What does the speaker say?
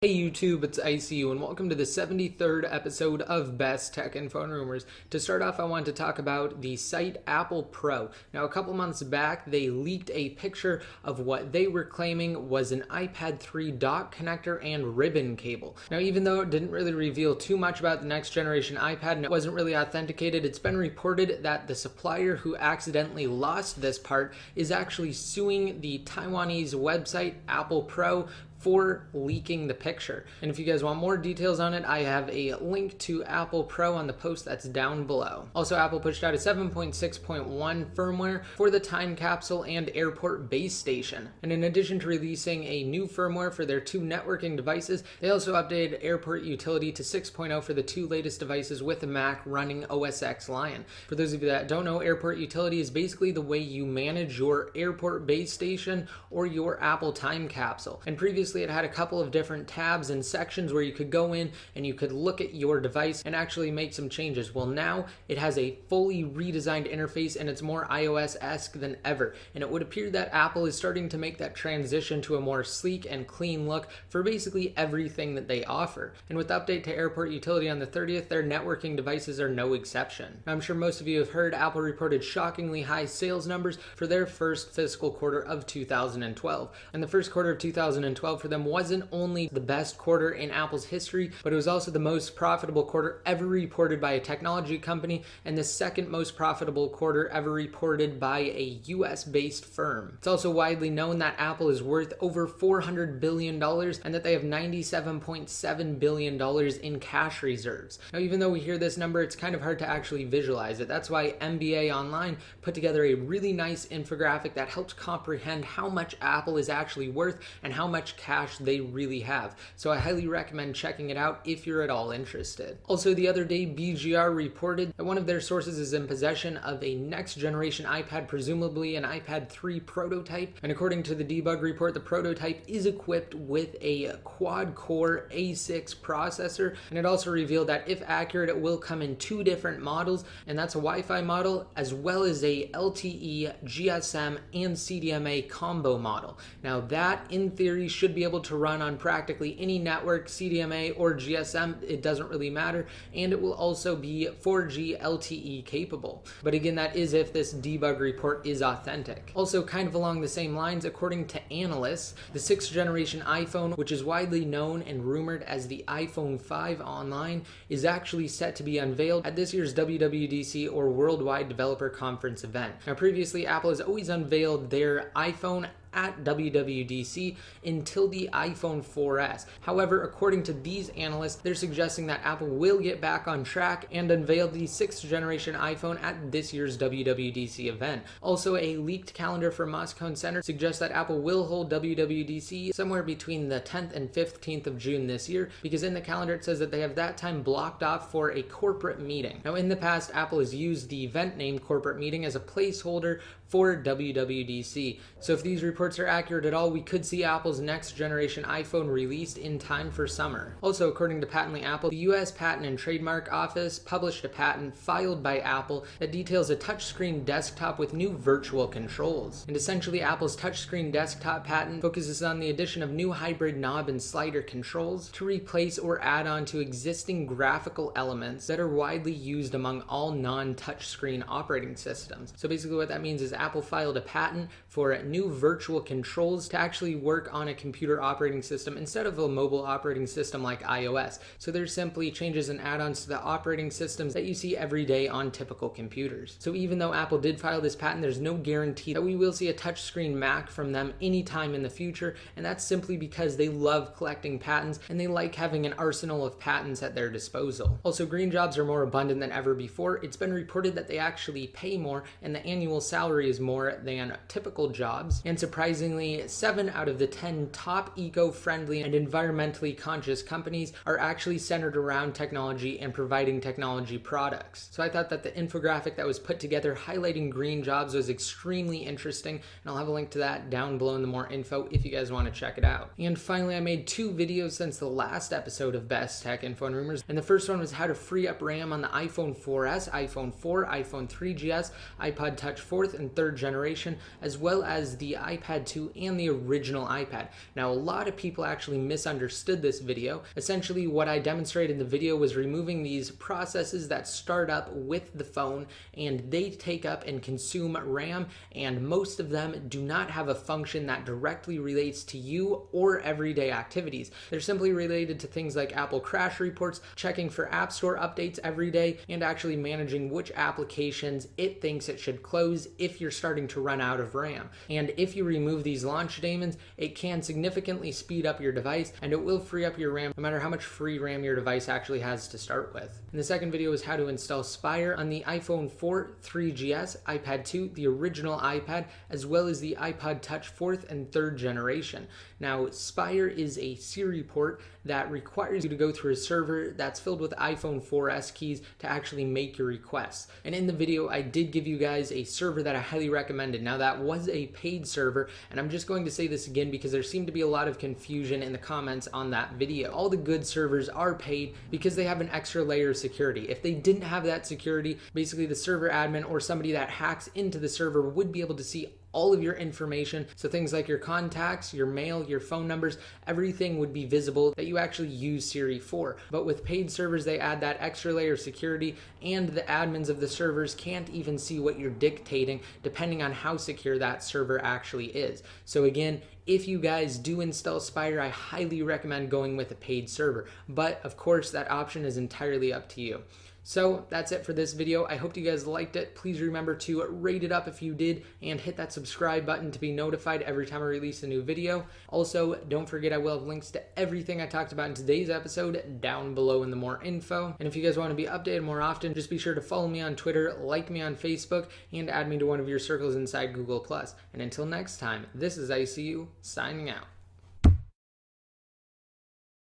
Hey YouTube, it's ICU and welcome to the 73rd episode of Best Tech and Phone Rumors. To start off, I want to talk about the site Apple Pro. Now, a couple months back, they leaked a picture of what they were claiming was an iPad 3 dock connector and ribbon cable. Now, even though it didn't really reveal too much about the next generation iPad and it wasn't really authenticated, it's been reported that the supplier who accidentally lost this part is actually suing the Taiwanese website Apple Pro for leaking the picture. And if you guys want more details on it, I have a link to Apple Pro on the post that's down below. Also, Apple pushed out a 7.6.1 firmware for the time capsule and airport base station. And in addition to releasing a new firmware for their two networking devices, they also updated airport utility to 6.0 for the two latest devices with a Mac running OS X Lion. For those of you that don't know, airport utility is basically the way you manage your airport base station or your Apple time capsule. And previously it had a couple of different tabs and sections where you could go in and you could look at your device and actually make some changes. Well, now it has a fully redesigned interface and it's more iOS-esque than ever. And it would appear that Apple is starting to make that transition to a more sleek and clean look for basically everything that they offer. And with the update to airport utility on the 30th, their networking devices are no exception. Now, I'm sure most of you have heard Apple reported shockingly high sales numbers for their first fiscal quarter of 2012. And the first quarter of 2012 for them wasn't only the best quarter in Apple's history, but it was also the most profitable quarter ever reported by a technology company and the second most profitable quarter ever reported by a US-based firm. It's also widely known that Apple is worth over $400 billion and that they have $97.7 billion in cash reserves. Now, even though we hear this number, it's kind of hard to actually visualize it. That's why MBA Online put together a really nice infographic that helps comprehend how much Apple is actually worth and how much cash they really have. So I highly recommend checking it out if you're at all interested. Also, the other day, BGR reported that one of their sources is in possession of a next generation iPad, presumably an iPad 3 prototype. And according to the debug report, the prototype is equipped with a quad-core A6 processor. And it also revealed that if accurate, it will come in two different models, and that's a Wi-Fi model as well as a LTE, GSM, and CDMA combo model. Now that, in theory, should be able to run on practically any network, CDMA or GSM, it doesn't really matter, and it will also be 4G LTE capable. But again, that is if this debug report is authentic. Also, kind of along the same lines, according to analysts, the 6th generation iPhone, which is widely known and rumored as the iPhone 5 online, is actually set to be unveiled at this year's WWDC or Worldwide Developer Conference event. Now, previously, Apple has always unveiled their iPhone at WWDC until the iPhone 4S. However, according to these analysts, they're suggesting that Apple will get back on track and unveil the 6th generation iPhone at this year's WWDC event. Also, a leaked calendar from Moscone Center suggests that Apple will hold WWDC somewhere between the 10th and 15th of June this year, because in the calendar it says that they have that time blocked off for a corporate meeting. Now, in the past, Apple has used the event name corporate meeting as a placeholder for WWDC. So if these reports are accurate at all, we could see Apple's next generation iPhone released in time for summer. Also, according to Patently Apple, the US Patent and Trademark Office published a patent filed by Apple that details a touchscreen desktop with new virtual controls. And essentially, Apple's touchscreen desktop patent focuses on the addition of new hybrid knob and slider controls to replace or add on to existing graphical elements that are widely used among all non-touchscreen operating systems. So basically what that means is Apple filed a patent for new virtual controls to actually work on a computer operating system instead of a mobile operating system like iOS. So they're simply changes and add-ons to the operating systems that you see every day on typical computers. So even though Apple did file this patent, there's no guarantee that we will see a touchscreen Mac from them anytime in the future, and that's simply because they love collecting patents and they like having an arsenal of patents at their disposal. Also, green jobs are more abundant than ever before. It's been reported that they actually pay more and the annual salary is more than typical jobs, and surprisingly, 7 out of the 10 top eco-friendly and environmentally conscious companies are actually centered around technology and providing technology products. So I thought that the infographic that was put together highlighting green jobs was extremely interesting, and I'll have a link to that down below in the more info if you guys want to check it out. And finally, I made 2 videos since the last episode of Best Tech and Phone Rumors, and the first one was how to free up RAM on the iPhone 4S, iPhone 4, iPhone 3GS, iPod Touch 4th and 3rd generation, as well as the iPad 2 and the original iPad. Now, a lot of people actually misunderstood this video. Essentially, what I demonstrated in the video was removing these processes that start up with the phone, and they take up and consume RAM, and most of them do not have a function that directly relates to you or everyday activities. They're simply related to things like Apple crash reports, checking for App Store updates every day, and actually managing which applications it thinks it should close if you're starting to run out of RAM. And if you remove these launch daemons, it can significantly speed up your device, and it will free up your RAM no matter how much free RAM your device actually has to start with. And the second video is how to install Spire on the iPhone 4, 3GS, iPad 2, the original iPad, as well as the iPod Touch 4th and 3rd generation. Now, Spire is a Siri port that requires you to go through a server that's filled with iPhone 4S keys to actually make your requests. And in the video, I did give you guys a server that I highly recommended. Now, that was a paid server, and I'm just going to say this again because there seemed to be a lot of confusion in the comments on that video. All the good servers are paid because they have an extra layer of security. If they didn't have that security, basically the server admin or somebody that hacks into the server would be able to see all of your information. So things like your contacts, your mail, your phone numbers, everything would be visible that you actually use Siri for. But with paid servers, they add that extra layer of security, and the admins of the servers can't even see what you're dictating depending on how secure that server actually is. So again, if you guys do install Spire, I highly recommend going with a paid server. But of course, that option is entirely up to you. So that's it for this video. I hope you guys liked it. Please remember to rate it up if you did, and hit that subscribe button to be notified every time I release a new video. Also, don't forget I will have links to everything I talked about in today's episode down below in the more info. And if you guys want to be updated more often, just be sure to follow me on Twitter, like me on Facebook, and add me to one of your circles inside Google+. And until next time, this is ICU signing out.